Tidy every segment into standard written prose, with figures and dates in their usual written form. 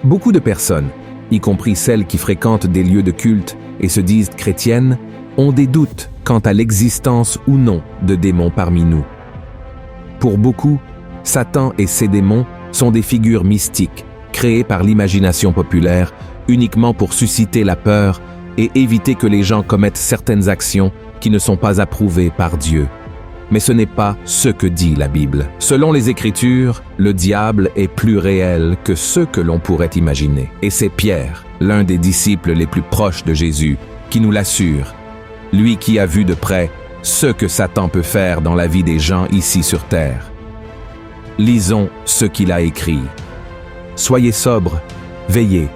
Beaucoup de personnes, y compris celles qui fréquentent des lieux de culte et se disent chrétiennes, ont des doutes quant à l'existence ou non de démons parmi nous. Pour beaucoup, Satan et ses démons sont des figures mystiques, créées par l'imagination populaire uniquement pour susciter la peur et éviter que les gens commettent certaines actions qui ne sont pas approuvées par Dieu. Mais ce n'est pas ce que dit la Bible. Selon les Écritures, le diable est plus réel que ce que l'on pourrait imaginer. Et c'est Pierre, l'un des disciples les plus proches de Jésus, qui nous l'assure. Lui qui a vu de près ce que Satan peut faire dans la vie des gens ici sur terre. Lisons ce qu'il a écrit. Soyez sobres, veillez.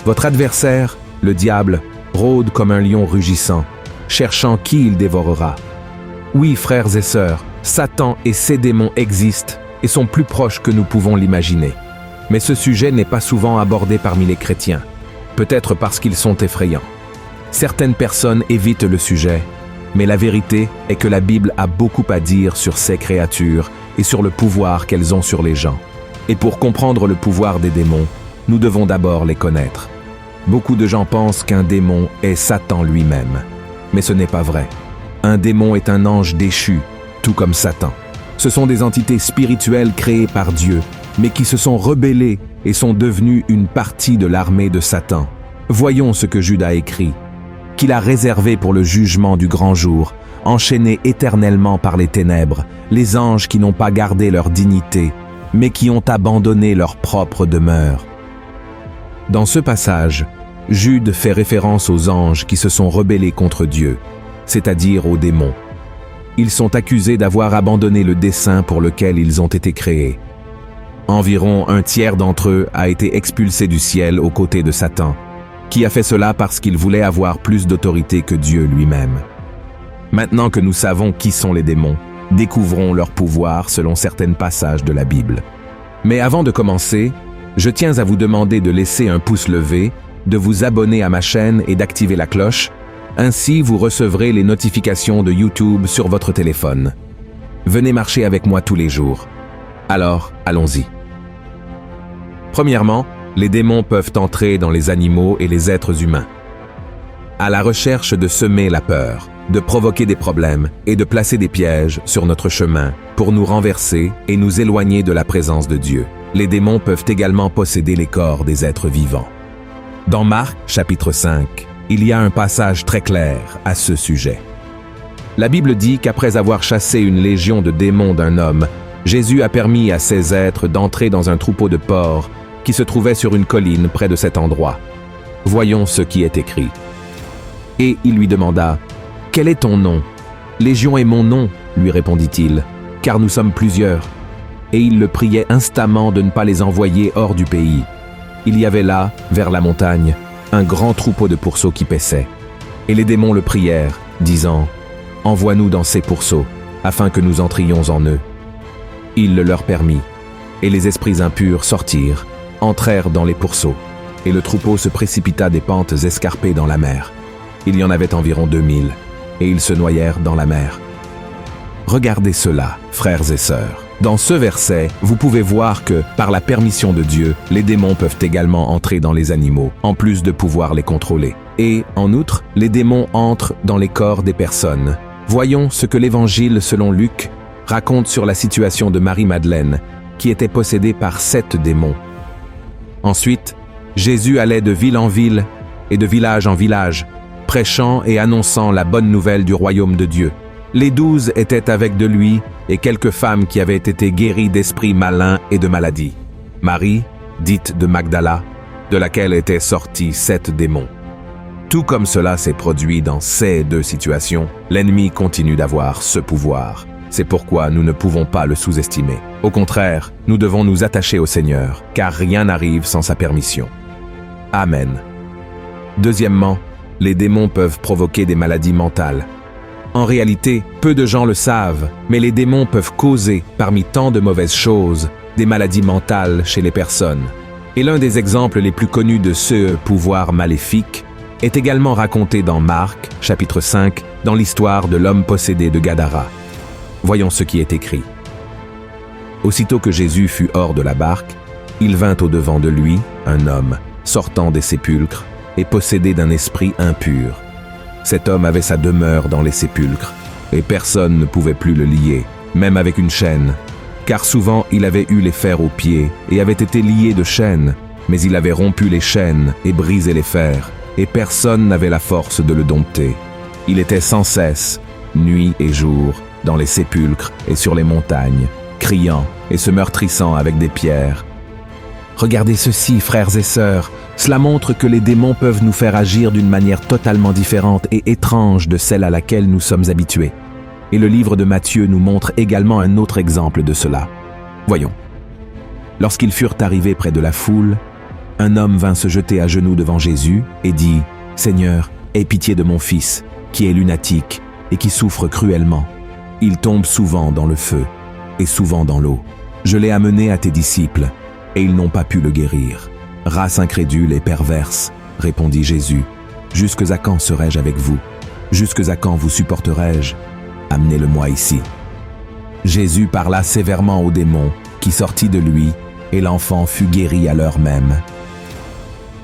Votre adversaire, le diable, rôde comme un lion rugissant, cherchant qui il dévorera. Oui, frères et sœurs, Satan et ses démons existent et sont plus proches que nous pouvons l'imaginer. Mais ce sujet n'est pas souvent abordé parmi les chrétiens, peut-être parce qu'ils sont effrayants. Certaines personnes évitent le sujet, mais la vérité est que la Bible a beaucoup à dire sur ces créatures et sur le pouvoir qu'elles ont sur les gens. Et pour comprendre le pouvoir des démons, nous devons d'abord les connaître. Beaucoup de gens pensent qu'un démon est Satan lui-même, mais ce n'est pas vrai. Un démon est un ange déchu, tout comme Satan. Ce sont des entités spirituelles créées par Dieu, mais qui se sont rebellées et sont devenues une partie de l'armée de Satan. Voyons ce que Jude a écrit. Qu'il a réservé pour le jugement du grand jour, enchaînés éternellement par les ténèbres, les anges qui n'ont pas gardé leur dignité, mais qui ont abandonné leur propre demeure. Dans ce passage, Jude fait référence aux anges qui se sont rebellés contre Dieu, c'est-à-dire aux démons. Ils sont accusés d'avoir abandonné le dessein pour lequel ils ont été créés. Environ un tiers d'entre eux a été expulsé du ciel aux côtés de Satan, qui a fait cela parce qu'il voulait avoir plus d'autorité que Dieu lui-même. Maintenant que nous savons qui sont les démons, découvrons leur pouvoir selon certains passages de la Bible. Mais avant de commencer, je tiens à vous demander de laisser un pouce levé, de vous abonner à ma chaîne et d'activer la cloche. Ainsi, vous recevrez les notifications de YouTube sur votre téléphone. Venez marcher avec moi tous les jours. Alors, allons-y. Premièrement, les démons peuvent entrer dans les animaux et les êtres humains. À la recherche de semer la peur, de provoquer des problèmes et de placer des pièges sur notre chemin pour nous renverser et nous éloigner de la présence de Dieu. Les démons peuvent également posséder les corps des êtres vivants. Dans Marc, chapitre 5, il y a un passage très clair à ce sujet. La Bible dit qu'après avoir chassé une légion de démons d'un homme, Jésus a permis à ces êtres d'entrer dans un troupeau de porcs qui se trouvait sur une colline près de cet endroit. Voyons ce qui est écrit. Et il lui demanda, « Quel est ton nom ?»« Légion est mon nom, lui répondit-il, car nous sommes plusieurs. » Et il le priait instamment de ne pas les envoyer hors du pays. Il y avait là, vers la montagne, un grand troupeau de pourceaux qui paissaient. Et les démons le prièrent, disant, « Envoie-nous dans ces pourceaux, afin que nous entrions en eux. » Il le leur permit, et les esprits impurs sortirent, entrèrent dans les pourceaux, et le troupeau se précipita des pentes escarpées dans la mer. Il y en avait environ 2000, et ils se noyèrent dans la mer. Regardez cela, frères et sœurs. Dans ce verset, vous pouvez voir que, par la permission de Dieu, les démons peuvent également entrer dans les animaux, en plus de pouvoir les contrôler. Et, en outre, les démons entrent dans les corps des personnes. Voyons ce que l'Évangile, selon Luc, raconte sur la situation de Marie-Madeleine, qui était possédée par 7 démons. Ensuite, Jésus allait de ville en ville et de village en village, prêchant et annonçant la bonne nouvelle du royaume de Dieu. Les 12 étaient avec de lui et quelques femmes qui avaient été guéries d'esprits malins et de maladies. Marie, dite de Magdala, de laquelle étaient sortis 7 démons. Tout comme cela s'est produit dans ces 2 situations, l'ennemi continue d'avoir ce pouvoir. C'est pourquoi nous ne pouvons pas le sous-estimer. Au contraire, nous devons nous attacher au Seigneur, car rien n'arrive sans sa permission. Amen. Deuxièmement, les démons peuvent provoquer des maladies mentales. En réalité, peu de gens le savent, mais les démons peuvent causer, parmi tant de mauvaises choses, des maladies mentales chez les personnes. Et l'un des exemples les plus connus de ce pouvoir maléfique est également raconté dans Marc, chapitre 5, dans l'histoire de l'homme possédé de Gadara. Voyons ce qui est écrit. Aussitôt que Jésus fut hors de la barque, il vint au-devant de lui, un homme, sortant des sépulcres, et possédé d'un esprit impur. Cet homme avait sa demeure dans les sépulcres, et personne ne pouvait plus le lier, même avec une chaîne, car souvent il avait eu les fers aux pieds, et avait été lié de chaînes, mais il avait rompu les chaînes et brisé les fers, et personne n'avait la force de le dompter. Il était sans cesse, nuit et jour, dans les sépulcres et sur les montagnes, criant et se meurtrissant avec des pierres. Regardez ceci, frères et sœurs, cela montre que les démons peuvent nous faire agir d'une manière totalement différente et étrange de celle à laquelle nous sommes habitués. Et le livre de Matthieu nous montre également un autre exemple de cela. Voyons. Lorsqu'ils furent arrivés près de la foule, un homme vint se jeter à genoux devant Jésus et dit « Seigneur, aie pitié de mon fils, qui est lunatique et qui souffre cruellement. Il tombe souvent dans le feu et souvent dans l'eau. Je l'ai amené à tes disciples, et ils n'ont pas pu le guérir. Race incrédule et perverse, répondit Jésus. Jusques à quand serai-je avec vous? Jusques à quand vous supporterai-je? Amenez-le-moi ici. Jésus parla sévèrement au démon, qui sortit de lui, et l'enfant fut guéri à l'heure même.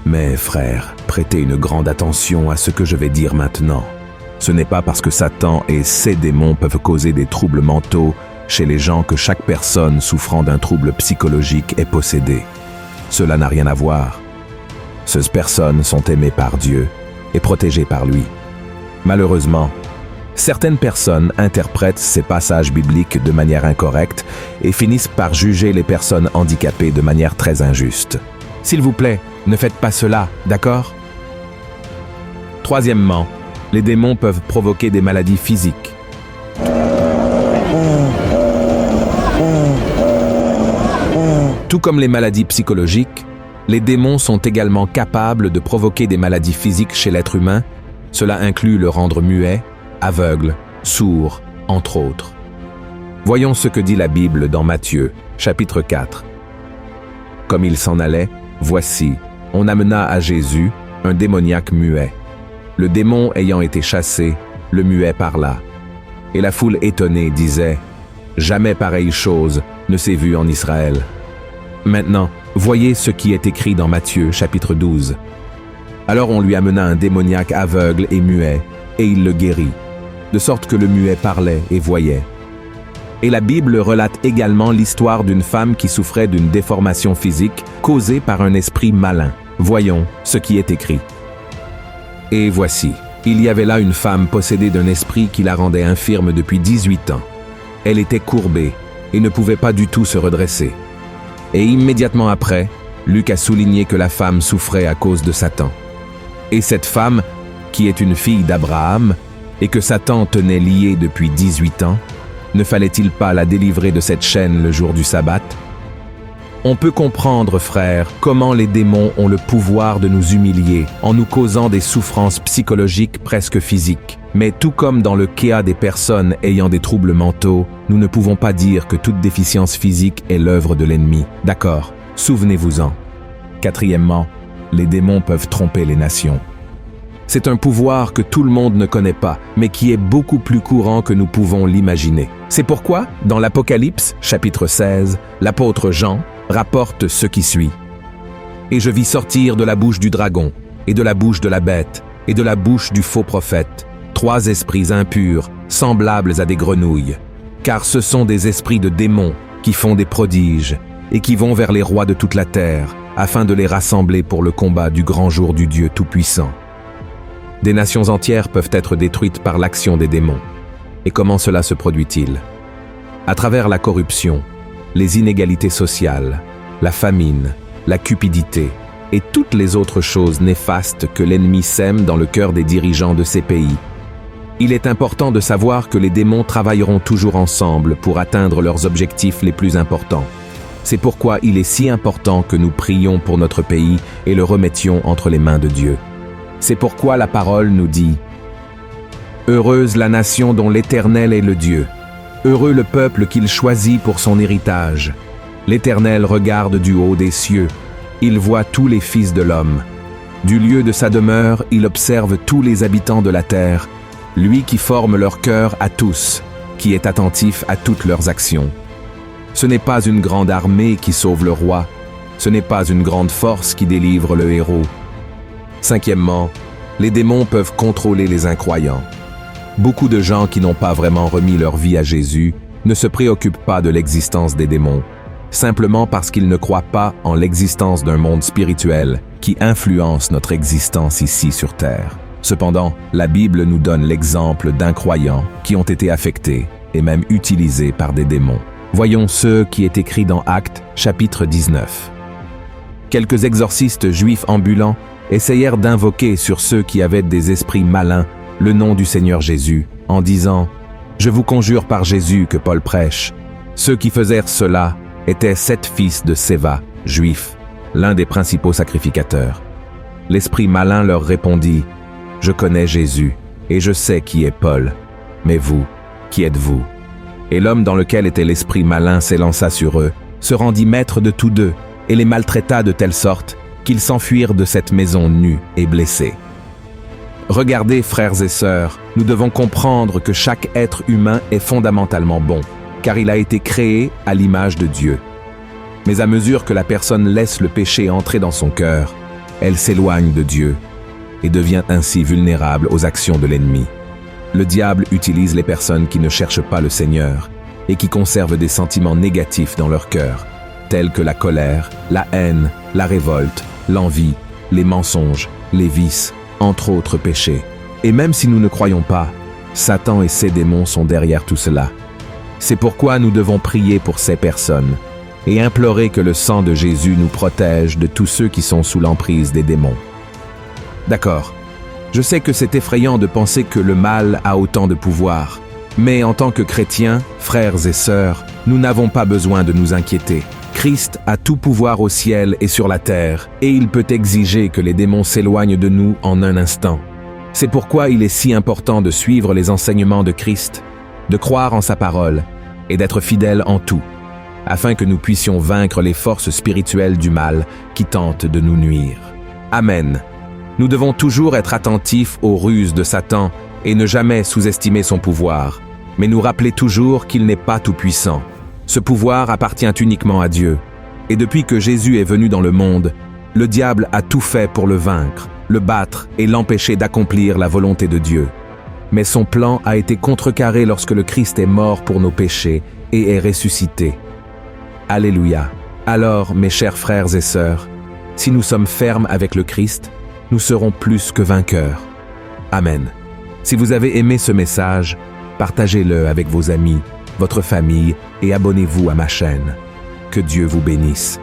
Mais frères, prêtez une grande attention à ce que je vais dire maintenant. Ce n'est pas parce que Satan et ses démons peuvent causer des troubles mentaux chez les gens que chaque personne souffrant d'un trouble psychologique est possédée. Cela n'a rien à voir. Ces personnes sont aimées par Dieu et protégées par lui. Malheureusement, certaines personnes interprètent ces passages bibliques de manière incorrecte et finissent par juger les personnes handicapées de manière très injuste. S'il vous plaît, ne faites pas cela, d'accord? Troisièmement, les démons peuvent provoquer des maladies physiques. Tout comme les maladies psychologiques, les démons sont également capables de provoquer des maladies physiques chez l'être humain. Cela inclut le rendre muet, aveugle, sourd, entre autres. Voyons ce que dit la Bible dans Matthieu, chapitre 4. Comme il s'en allait, voici, on amena à Jésus un démoniaque muet. Le démon ayant été chassé, le muet parla. Et la foule étonnée disait « Jamais pareille chose ne s'est vue en Israël. » Maintenant, voyez ce qui est écrit dans Matthieu, chapitre 12. Alors on lui amena un démoniaque aveugle et muet, et il le guérit, de sorte que le muet parlait et voyait. Et la Bible relate également l'histoire d'une femme qui souffrait d'une déformation physique causée par un esprit malin. Voyons ce qui est écrit. Et voici, il y avait là une femme possédée d'un esprit qui la rendait infirme depuis 18 ans. Elle était courbée et ne pouvait pas du tout se redresser. Et immédiatement après, Luc a souligné que la femme souffrait à cause de Satan. Et cette femme, qui est une fille d'Abraham, et que Satan tenait liée depuis 18 ans, ne fallait-il pas la délivrer de cette chaîne le jour du sabbat? On peut comprendre, frères, comment les démons ont le pouvoir de nous humilier en nous causant des souffrances psychologiques presque physiques. Mais tout comme dans le cas des personnes ayant des troubles mentaux, nous ne pouvons pas dire que toute déficience physique est l'œuvre de l'ennemi. D'accord, souvenez-vous-en. Quatrièmement, les démons peuvent tromper les nations. C'est un pouvoir que tout le monde ne connaît pas, mais qui est beaucoup plus courant que nous pouvons l'imaginer. C'est pourquoi, dans l'Apocalypse, chapitre 16, l'apôtre Jean rapporte ce qui suit. « Et je vis sortir de la bouche du dragon, et de la bouche de la bête, et de la bouche du faux prophète, 3 esprits impurs, semblables à des grenouilles, car ce sont des esprits de démons qui font des prodiges, et qui vont vers les rois de toute la terre, afin de les rassembler pour le combat du grand jour du Dieu Tout-Puissant. » Des nations entières peuvent être détruites par l'action des démons. Et comment cela se produit-il? À travers la corruption, les inégalités sociales, la famine, la cupidité et toutes les autres choses néfastes que l'ennemi sème dans le cœur des dirigeants de ces pays. Il est important de savoir que les démons travailleront toujours ensemble pour atteindre leurs objectifs les plus importants. C'est pourquoi il est si important que nous prions pour notre pays et le remettions entre les mains de Dieu. C'est pourquoi la parole nous dit « Heureuse la nation dont l'Éternel est le Dieu. Heureux le peuple qu'il choisit pour son héritage. L'Éternel regarde du haut des cieux. Il voit tous les fils de l'homme. Du lieu de sa demeure, il observe tous les habitants de la terre. Lui qui forme leur cœur à tous, qui est attentif à toutes leurs actions. Ce n'est pas une grande armée qui sauve le roi. Ce n'est pas une grande force qui délivre le héros. Cinquièmement, les démons peuvent contrôler les incroyants. Beaucoup de gens qui n'ont pas vraiment remis leur vie à Jésus ne se préoccupent pas de l'existence des démons, simplement parce qu'ils ne croient pas en l'existence d'un monde spirituel qui influence notre existence ici sur Terre. Cependant, la Bible nous donne l'exemple d'incroyants qui ont été affectés et même utilisés par des démons. Voyons ce qui est écrit dans Actes, chapitre 19. Quelques exorcistes juifs ambulants essayèrent d'invoquer sur ceux qui avaient des esprits malins le nom du Seigneur Jésus, en disant « Je vous conjure par Jésus que Paul prêche ». Ceux qui faisaient cela étaient 7 fils de Séva, juifs, l'un des principaux sacrificateurs. L'esprit malin leur répondit « Je connais Jésus, et je sais qui est Paul, mais vous, qui êtes-vous » Et l'homme dans lequel était l'esprit malin s'élança sur eux, se rendit maître de tous deux, et les maltraita de telle sorte qu'ils s'enfuirent de cette maison nus et blessés. Regardez, frères et sœurs, nous devons comprendre que chaque être humain est fondamentalement bon, car il a été créé à l'image de Dieu. Mais à mesure que la personne laisse le péché entrer dans son cœur, elle s'éloigne de Dieu et devient ainsi vulnérable aux actions de l'ennemi. Le diable utilise les personnes qui ne cherchent pas le Seigneur et qui conservent des sentiments négatifs dans leur cœur, tels que la colère, la haine, la révolte, l'envie, les mensonges, les vices, entre autres péchés. Et même si nous ne croyons pas, Satan et ses démons sont derrière tout cela. C'est pourquoi nous devons prier pour ces personnes et implorer que le sang de Jésus nous protège de tous ceux qui sont sous l'emprise des démons. D'accord, je sais que c'est effrayant de penser que le mal a autant de pouvoir, mais en tant que chrétiens, frères et sœurs, nous n'avons pas besoin de nous inquiéter. Christ a tout pouvoir au ciel et sur la terre, et il peut exiger que les démons s'éloignent de nous en un instant. C'est pourquoi il est si important de suivre les enseignements de Christ, de croire en sa parole et d'être fidèles en tout, afin que nous puissions vaincre les forces spirituelles du mal qui tentent de nous nuire. Amen. Nous devons toujours être attentifs aux ruses de Satan et ne jamais sous-estimer son pouvoir, mais nous rappeler toujours qu'il n'est pas tout-puissant. Ce pouvoir appartient uniquement à Dieu. Et depuis que Jésus est venu dans le monde, le diable a tout fait pour le vaincre, le battre et l'empêcher d'accomplir la volonté de Dieu. Mais son plan a été contrecarré lorsque le Christ est mort pour nos péchés et est ressuscité. Alléluia. Alors, mes chers frères et sœurs, si nous sommes fermes avec le Christ, nous serons plus que vainqueurs. Amen. Si vous avez aimé ce message, partagez-le avec vos amis, votre famille et abonnez-vous à ma chaîne. Que Dieu vous bénisse.